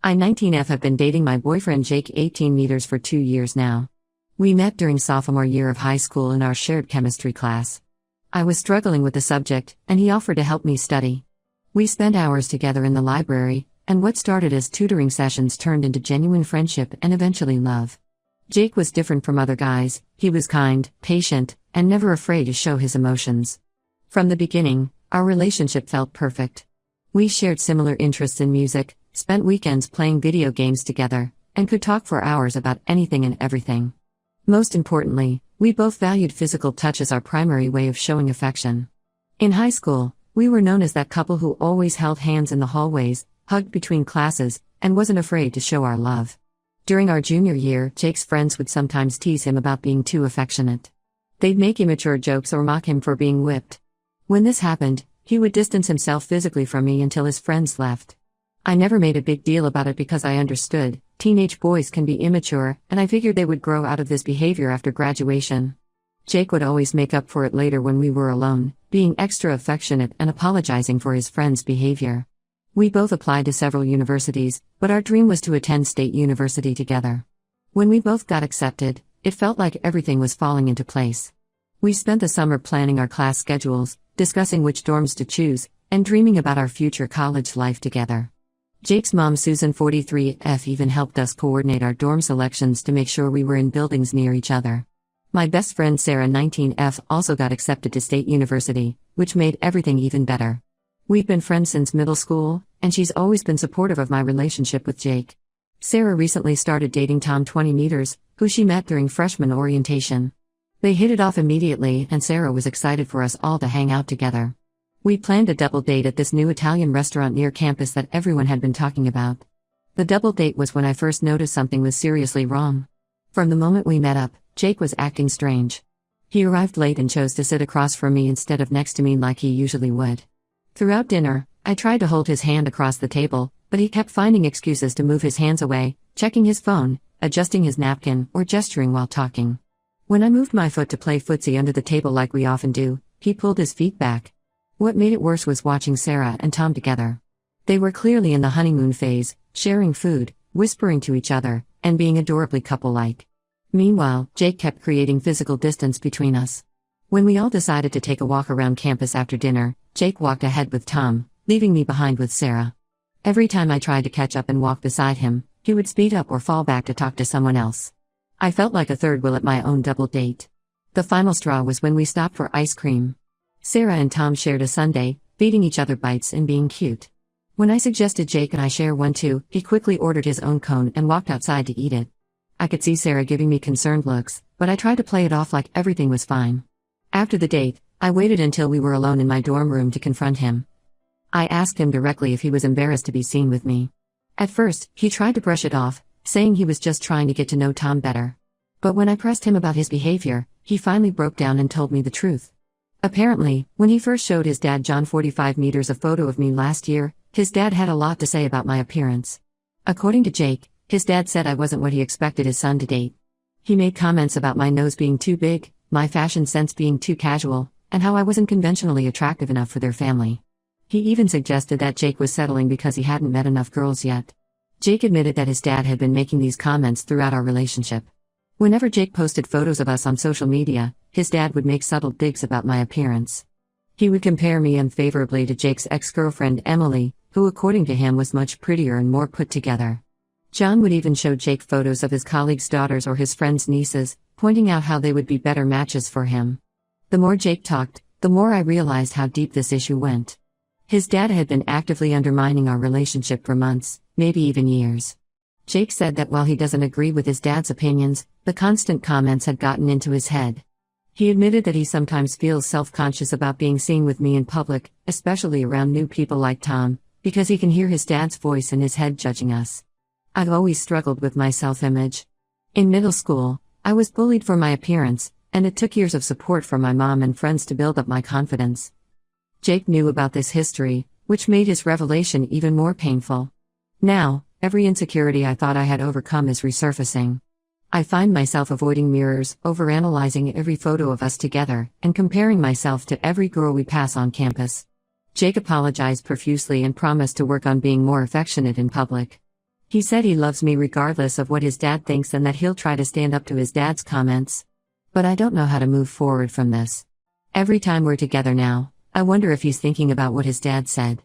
I 19F have been dating my boyfriend Jake 18 meters for 2 years now. We met during sophomore year of high school in our shared chemistry class. I was struggling with the subject, and he offered to help me study. We spent hours together in the library, and what started as tutoring sessions turned into genuine friendship and eventually love. Jake was different from other guys. He was kind, patient, and never afraid to show his emotions. From the beginning, our relationship felt perfect. We shared similar interests in music, spent weekends playing video games together, and could talk for hours about anything and everything. Most importantly, we both valued physical touch as our primary way of showing affection. In high school, we were known as that couple who always held hands in the hallways, hugged between classes, and wasn't afraid to show our love. During our junior year, Jake's friends would sometimes tease him about being too affectionate. They'd make immature jokes or mock him for being whipped. When this happened, he would distance himself physically from me until his friends left. I never made a big deal about it because I understood, teenage boys can be immature, and I figured they would grow out of this behavior after graduation. Jake would always make up for it later when we were alone, being extra affectionate and apologizing for his friends' behavior. We both applied to several universities, but our dream was to attend state university together. When we both got accepted, it felt like everything was falling into place. We spent the summer planning our class schedules, discussing which dorms to choose, and dreaming about our future college life together. Jake's mom Susan 43F even helped us coordinate our dorm selections to make sure we were in buildings near each other. My best friend Sarah 19F also got accepted to State University, which made everything even better. We've been friends since middle school, and she's always been supportive of my relationship with Jake. Sarah recently started dating Tom 20 meters, who she met during freshman orientation. They hit it off immediately, and Sarah was excited for us all to hang out together. We planned a double date at this new Italian restaurant near campus that everyone had been talking about. The double date was when I first noticed something was seriously wrong. From the moment we met up, Jake was acting strange. He arrived late and chose to sit across from me instead of next to me like he usually would. Throughout dinner, I tried to hold his hand across the table, but he kept finding excuses to move his hands away, checking his phone, adjusting his napkin, or gesturing while talking. When I moved my foot to play footsie under the table like we often do, he pulled his feet back. What made it worse was watching Sarah and Tom together. They were clearly in the honeymoon phase, sharing food, whispering to each other, and being adorably couple-like. Meanwhile, Jake kept creating physical distance between us. When we all decided to take a walk around campus after dinner, Jake walked ahead with Tom, leaving me behind with Sarah. Every time I tried to catch up and walk beside him, he would speed up or fall back to talk to someone else. I felt like a third wheel at my own double date. The final straw was when we stopped for ice cream. Sarah and Tom shared a sundae, feeding each other bites and being cute. When I suggested Jake and I share one too, he quickly ordered his own cone and walked outside to eat it. I could see Sarah giving me concerned looks, but I tried to play it off like everything was fine. After the date, I waited until we were alone in my dorm room to confront him. I asked him directly if he was embarrassed to be seen with me. At first, he tried to brush it off, saying he was just trying to get to know Tom better. But when I pressed him about his behavior, he finally broke down and told me the truth. Apparently, when he first showed his dad John 45 meters a photo of me last year, his dad had a lot to say about my appearance. According to Jake, his dad said I wasn't what he expected his son to date. He made comments about my nose being too big, my fashion sense being too casual, and how I wasn't conventionally attractive enough for their family. He even suggested that Jake was settling because he hadn't met enough girls yet. Jake admitted that his dad had been making these comments throughout our relationship. Whenever Jake posted photos of us on social media, his dad would make subtle digs about my appearance. He would compare me unfavorably to Jake's ex-girlfriend Emily, who according to him was much prettier and more put together. John would even show Jake photos of his colleagues' daughters or his friends' nieces, pointing out how they would be better matches for him. The more Jake talked, the more I realized how deep this issue went. His dad had been actively undermining our relationship for months, maybe even years. Jake said that while he doesn't agree with his dad's opinions, the constant comments had gotten into his head. He admitted that he sometimes feels self-conscious about being seen with me in public, especially around new people like Tom, because he can hear his dad's voice in his head judging us. I've always struggled with my self-image. In middle school, I was bullied for my appearance, and it took years of support from my mom and friends to build up my confidence. Jake knew about this history, which made his revelation even more painful. Now, every insecurity I thought I had overcome is resurfacing. I find myself avoiding mirrors, overanalyzing every photo of us together, and comparing myself to every girl we pass on campus. Jake apologized profusely and promised to work on being more affectionate in public. He said he loves me regardless of what his dad thinks and that he'll try to stand up to his dad's comments. But I don't know how to move forward from this. Every time we're together now, I wonder if he's thinking about what his dad said.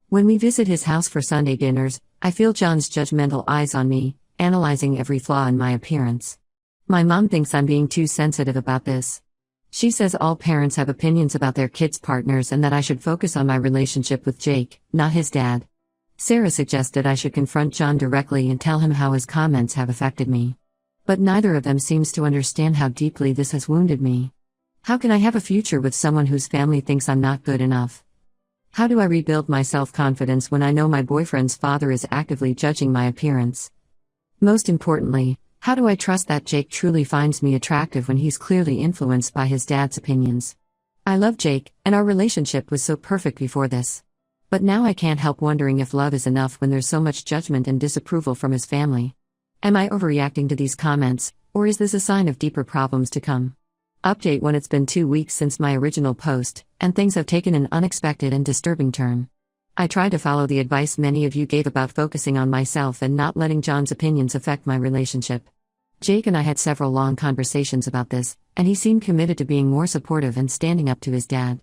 When we visit his house for Sunday dinners, I feel John's judgmental eyes on me, analyzing every flaw in my appearance. My mom thinks I'm being too sensitive about this. She says all parents have opinions about their kids' partners and that I should focus on my relationship with Jake, not his dad. Sarah suggested I should confront John directly and tell him how his comments have affected me. But neither of them seems to understand how deeply this has wounded me. How can I have a future with someone whose family thinks I'm not good enough? How do I rebuild my self-confidence when I know my boyfriend's father is actively judging my appearance? Most importantly, how do I trust that Jake truly finds me attractive when he's clearly influenced by his dad's opinions? I love Jake, and our relationship was so perfect before this. But now I can't help wondering if love is enough when there's so much judgment and disapproval from his family. Am I overreacting to these comments, or is this a sign of deeper problems to come? Update when it's been 2 weeks since my original post, and things have taken an unexpected and disturbing turn. I tried to follow the advice many of you gave about focusing on myself and not letting John's opinions affect my relationship. Jake and I had several long conversations about this, and he seemed committed to being more supportive and standing up to his dad.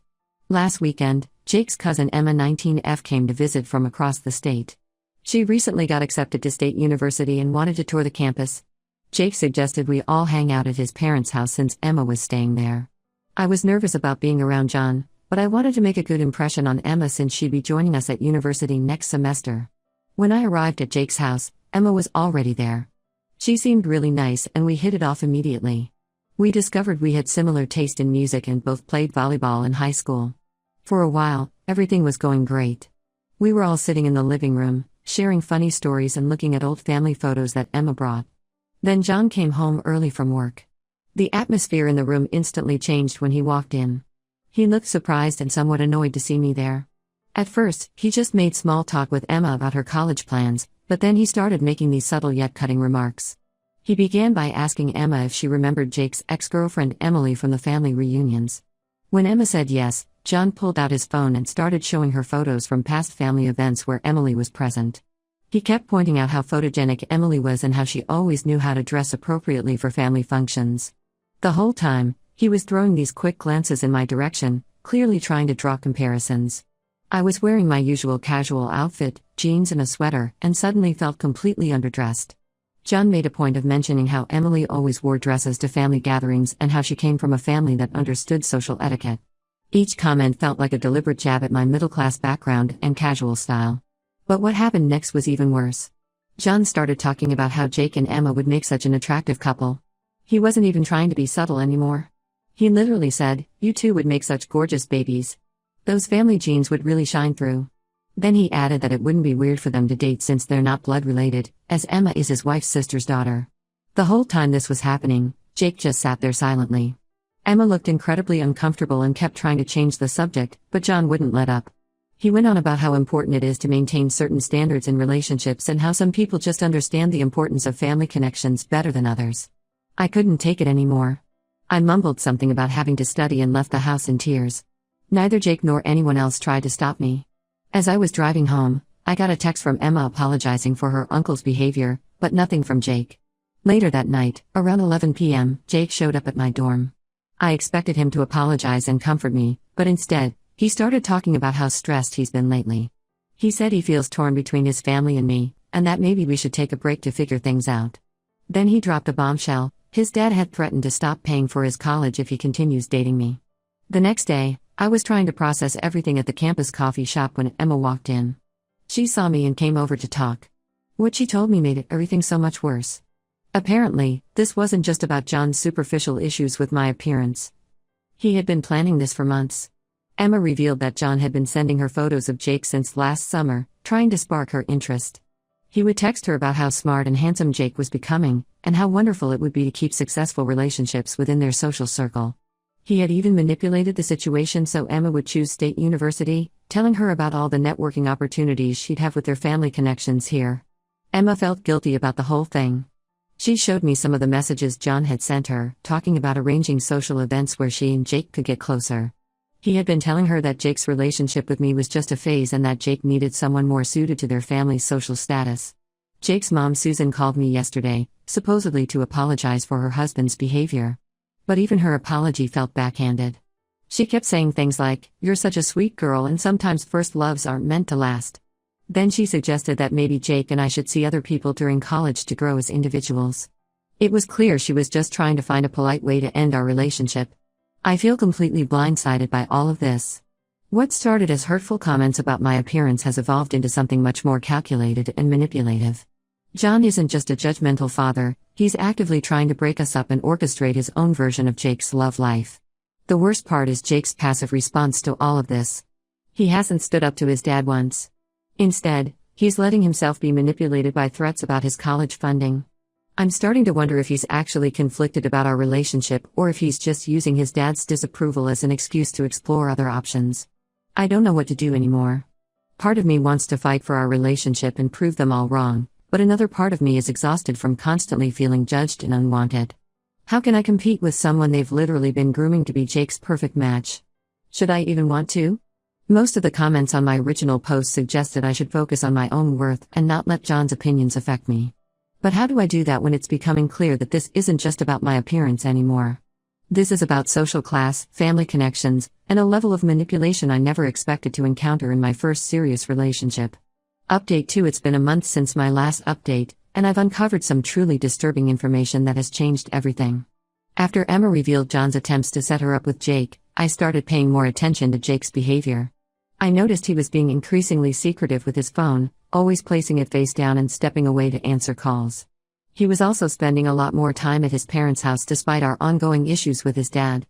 Last weekend, Jake's cousin Emma 19F came to visit from across the state. She recently got accepted to State University and wanted to tour the campus. Jake suggested we all hang out at his parents' house since Emma was staying there. I was nervous about being around John, but I wanted to make a good impression on Emma since she'd be joining us at university next semester. When I arrived at Jake's house, Emma was already there. She seemed really nice and we hit it off immediately. We discovered we had similar taste in music and both played volleyball in high school. For a while, everything was going great. We were all sitting in the living room, sharing funny stories and looking at old family photos that Emma brought. Then John came home early from work. The atmosphere in the room instantly changed when he walked in. He looked surprised and somewhat annoyed to see me there. At first, he just made small talk with Emma about her college plans, but then he started making these subtle yet cutting remarks. He began by asking Emma if she remembered Jake's ex-girlfriend Emily from the family reunions. When Emma said yes, John pulled out his phone and started showing her photos from past family events where Emily was present. He kept pointing out how photogenic Emily was and how she always knew how to dress appropriately for family functions. The whole time, he was throwing these quick glances in my direction, clearly trying to draw comparisons. I was wearing my usual casual outfit, jeans and a sweater, and suddenly felt completely underdressed. John made a point of mentioning how Emily always wore dresses to family gatherings and how she came from a family that understood social etiquette. Each comment felt like a deliberate jab at my middle-class background and casual style. But what happened next was even worse. John started talking about how Jake and Emma would make such an attractive couple. He wasn't even trying to be subtle anymore. He literally said, "You two would make such gorgeous babies. Those family genes would really shine through." Then he added that it wouldn't be weird for them to date since they're not blood related, as Emma is his wife's sister's daughter. The whole time this was happening, Jake just sat there silently. Emma looked incredibly uncomfortable and kept trying to change the subject, but John wouldn't let up. He went on about how important it is to maintain certain standards in relationships and how some people just understand the importance of family connections better than others. I couldn't take it anymore. I mumbled something about having to study and left the house in tears. Neither Jake nor anyone else tried to stop me. As I was driving home, I got a text from Emma apologizing for her uncle's behavior, but nothing from Jake. Later that night, around 11 p.m., Jake showed up at my dorm. I expected him to apologize and comfort me, but instead, he started talking about how stressed he's been lately. He said he feels torn between his family and me, and that maybe we should take a break to figure things out. Then he dropped a bombshell. His dad had threatened to stop paying for his college if he continues dating me. The next day, I was trying to process everything at the campus coffee shop when Emma walked in. She saw me and came over to talk. What she told me made everything so much worse. Apparently, this wasn't just about John's superficial issues with my appearance. He had been planning this for months. Emma revealed that John had been sending her photos of Jake since last summer, trying to spark her interest. He would text her about how smart and handsome Jake was becoming, and how wonderful it would be to keep successful relationships within their social circle. He had even manipulated the situation so Emma would choose State University, telling her about all the networking opportunities she'd have with their family connections here. Emma felt guilty about the whole thing. She showed me some of the messages John had sent her, talking about arranging social events where she and Jake could get closer. He had been telling her that Jake's relationship with me was just a phase and that Jake needed someone more suited to their family's social status. Jake's mom Susan called me yesterday, supposedly to apologize for her husband's behavior. But even her apology felt backhanded. She kept saying things like, "You're such a sweet girl and sometimes first loves aren't meant to last." Then she suggested that maybe Jake and I should see other people during college to grow as individuals. It was clear she was just trying to find a polite way to end our relationship. I feel completely blindsided by all of this. What started as hurtful comments about my appearance has evolved into something much more calculated and manipulative. John isn't just a judgmental father, he's actively trying to break us up and orchestrate his own version of Jake's love life. The worst part is Jake's passive response to all of this. He hasn't stood up to his dad once. Instead, he's letting himself be manipulated by threats about his college funding. I'm starting to wonder if he's actually conflicted about our relationship or if he's just using his dad's disapproval as an excuse to explore other options. I don't know what to do anymore. Part of me wants to fight for our relationship and prove them all wrong, but another part of me is exhausted from constantly feeling judged and unwanted. How can I compete with someone they've literally been grooming to be Jake's perfect match? Should I even want to? Most of the comments on my original post suggested I should focus on my own worth and not let John's opinions affect me. But how do I do that when it's becoming clear that this isn't just about my appearance anymore? This is about social class, family connections, and a level of manipulation I never expected to encounter in my first serious relationship. Update 2: It's been a month since my last update, and I've uncovered some truly disturbing information that has changed everything. After Emma revealed John's attempts to set her up with Jake, I started paying more attention to Jake's behavior. I noticed he was being increasingly secretive with his phone, always placing it face down and stepping away to answer calls. He was also spending a lot more time at his parents' house despite our ongoing issues with his dad.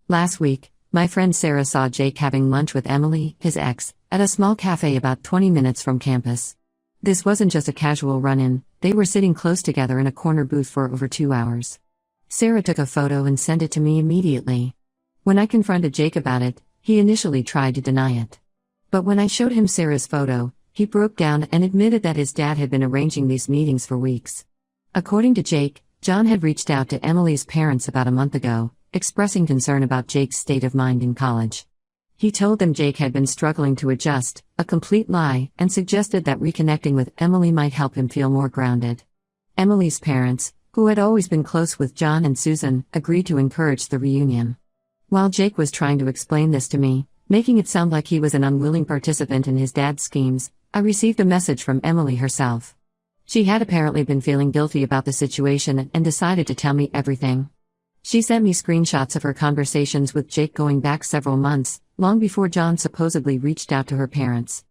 Last week, my friend Sarah saw Jake having lunch with Emily, his ex, at a small cafe about 20 minutes from campus. This wasn't just a casual run-in, they were sitting close together in a corner booth for over 2 hours. Sarah took a photo and sent it to me immediately. When I confronted Jake about it, he initially tried to deny it. But when I showed him Sarah's photo, he broke down and admitted that his dad had been arranging these meetings for weeks. According to Jake, John had reached out to Emily's parents about a month ago, expressing concern about Jake's state of mind in college. He told them Jake had been struggling to adjust, a complete lie, and suggested that reconnecting with Emily might help him feel more grounded. Emily's parents, who had always been close with John and Susan, agreed to encourage the reunion. While Jake was trying to explain this to me, making it sound like he was an unwilling participant in his dad's schemes, I received a message from Emily herself. She had apparently been feeling guilty about the situation and decided to tell me everything. She sent me screenshots of her conversations with Jake going back several months, long before John supposedly reached out to her parents.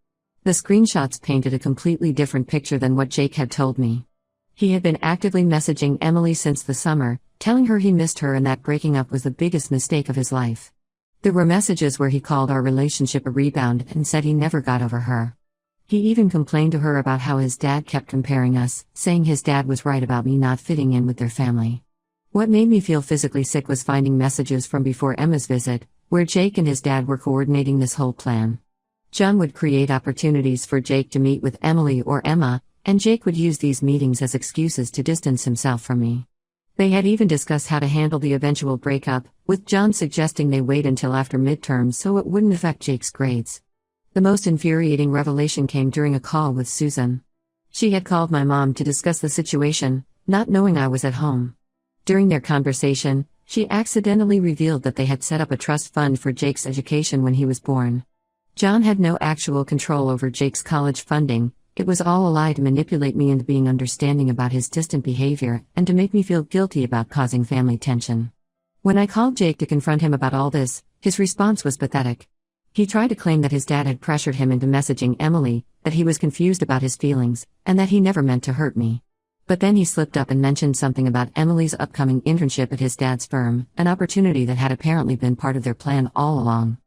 The screenshots painted a completely different picture than what Jake had told me. He had been actively messaging Emily since the summer, telling her he missed her and that breaking up was the biggest mistake of his life. There were messages where he called our relationship a rebound and said he never got over her. He even complained to her about how his dad kept comparing us, saying his dad was right about me not fitting in with their family. What made me feel physically sick was finding messages from before Emma's visit, where Jake and his dad were coordinating this whole plan. John would create opportunities for Jake to meet with Emily or Emma, and Jake would use these meetings as excuses to distance himself from me. They had even discussed how to handle the eventual breakup, with John suggesting they wait until after midterms so it wouldn't affect Jake's grades. The most infuriating revelation came during a call with Susan. She had called my mom to discuss the situation, not knowing I was at home. During their conversation, she accidentally revealed that they had set up a trust fund for Jake's education when he was born. John had no actual control over Jake's college funding. It was all a lie to manipulate me into being understanding about his distant behavior and to make me feel guilty about causing family tension. When I called Jake to confront him about all this, his response was pathetic. He tried to claim that his dad had pressured him into messaging Emily, that he was confused about his feelings, and that he never meant to hurt me. But then he slipped up and mentioned something about Emily's upcoming internship at his dad's firm, an opportunity that had apparently been part of their plan all along.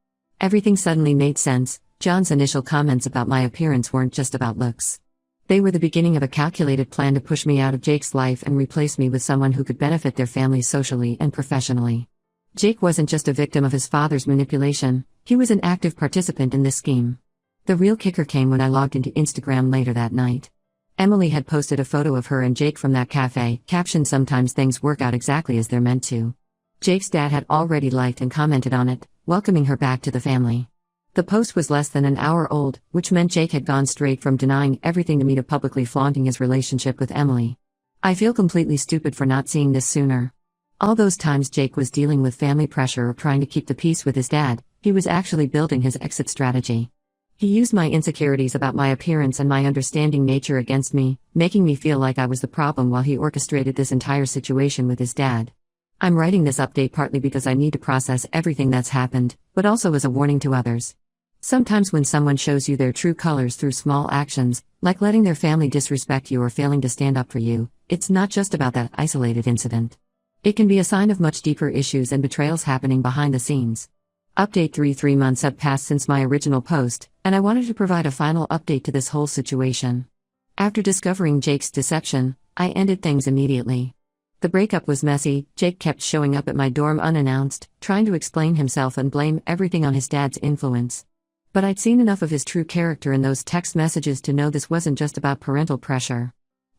Everything suddenly made sense. John's initial comments about my appearance weren't just about looks. They were the beginning of a calculated plan to push me out of Jake's life and replace me with someone who could benefit their family socially and professionally. Jake wasn't just a victim of his father's manipulation, he was an active participant in this scheme. The real kicker came when I logged into Instagram later that night. Emily had posted a photo of her and Jake from that cafe, captioned "Sometimes things work out exactly as they're meant to." Jake's dad had already liked and commented on it, welcoming her back to the family. The post was less than an hour old, which meant Jake had gone straight from denying everything to me to publicly flaunting his relationship with Emily. I feel completely stupid for not seeing this sooner. All those times Jake was dealing with family pressure or trying to keep the peace with his dad, he was actually building his exit strategy. He used my insecurities about my appearance and my understanding nature against me, making me feel like I was the problem while he orchestrated this entire situation with his dad. I'm writing this update partly because I need to process everything that's happened, but also as a warning to others. Sometimes when someone shows you their true colors through small actions, like letting their family disrespect you or failing to stand up for you, it's not just about that isolated incident. It can be a sign of much deeper issues and betrayals happening behind the scenes. Update 3 months have passed since my original post, and I wanted to provide a final update to this whole situation. After discovering Jake's deception, I ended things immediately. The breakup was messy. Jake kept showing up at my dorm unannounced, trying to explain himself and blame everything on his dad's influence. But I'd seen enough of his true character in those text messages to know this wasn't just about parental pressure.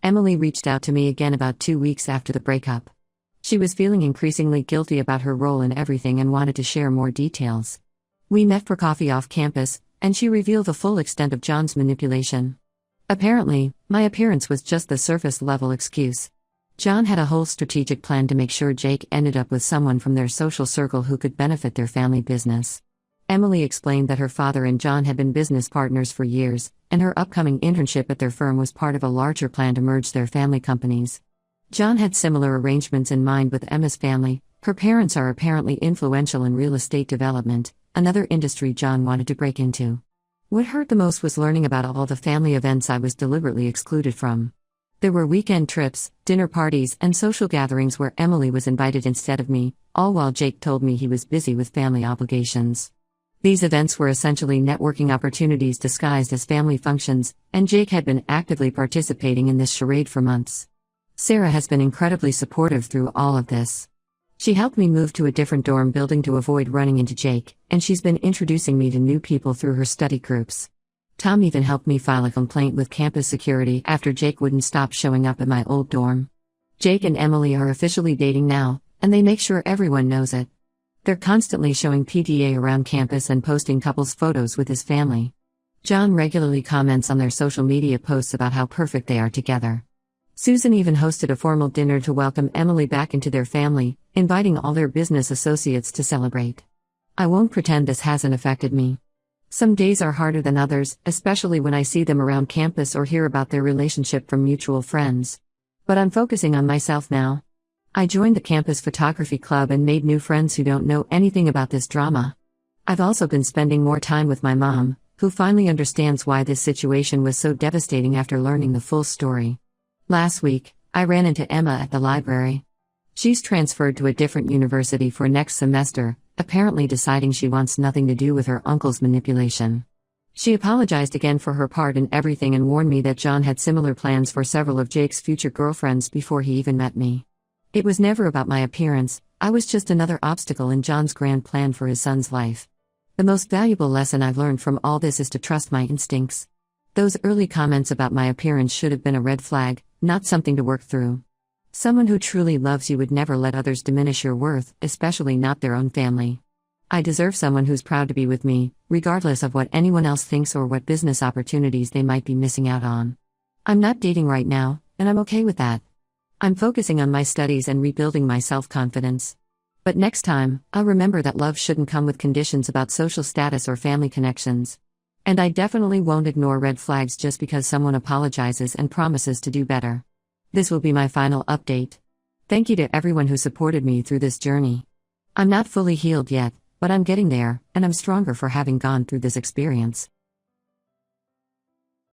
Emily reached out to me again about 2 weeks after the breakup. She was feeling increasingly guilty about her role in everything and wanted to share more details. We met for coffee off campus, and she revealed the full extent of John's manipulation. Apparently, my appearance was just the surface-level excuse. John had a whole strategic plan to make sure Jake ended up with someone from their social circle who could benefit their family business. Emily explained that her father and John had been business partners for years, and her upcoming internship at their firm was part of a larger plan to merge their family companies. John had similar arrangements in mind with Emma's family. Her parents are apparently influential in real estate development, another industry John wanted to break into. What hurt the most was learning about all the family events I was deliberately excluded from. There were weekend trips, dinner parties, and social gatherings where Emily was invited instead of me, all while Jake told me he was busy with family obligations. These events were essentially networking opportunities disguised as family functions, and Jake had been actively participating in this charade for months. Sarah has been incredibly supportive through all of this. She helped me move to a different dorm building to avoid running into Jake, and she's been introducing me to new people through her study groups. Tom even helped me file a complaint with campus security after Jake wouldn't stop showing up at my old dorm. Jake and Emily are officially dating now, and they make sure everyone knows it. They're constantly showing PDA around campus and posting couples' photos with his family. John regularly comments on their social media posts about how perfect they are together. Susan even hosted a formal dinner to welcome Emily back into their family, inviting all their business associates to celebrate. I won't pretend this hasn't affected me. Some days are harder than others, especially when I see them around campus or hear about their relationship from mutual friends. But I'm focusing on myself now. I joined the campus photography club and made new friends who don't know anything about this drama. I've also been spending more time with my mom, who finally understands why this situation was so devastating after learning the full story. Last week, I ran into Emma at the library. She's transferred to a different university for next semester, apparently deciding she wants nothing to do with her uncle's manipulation. She apologized again for her part in everything and warned me that John had similar plans for several of Jake's future girlfriends before he even met me. It was never about my appearance, I was just another obstacle in John's grand plan for his son's life. The most valuable lesson I've learned from all this is to trust my instincts. Those early comments about my appearance should have been a red flag, not something to work through. Someone who truly loves you would never let others diminish your worth, especially not their own family. I deserve someone who's proud to be with me, regardless of what anyone else thinks or what business opportunities they might be missing out on. I'm not dating right now, and I'm okay with that. I'm focusing on my studies and rebuilding my self-confidence. But next time, I'll remember that love shouldn't come with conditions about social status or family connections. And I definitely won't ignore red flags just because someone apologizes and promises to do better. This will be my final update. Thank you to everyone who supported me through this journey. I'm not fully healed yet, but I'm getting there, and I'm stronger for having gone through this experience.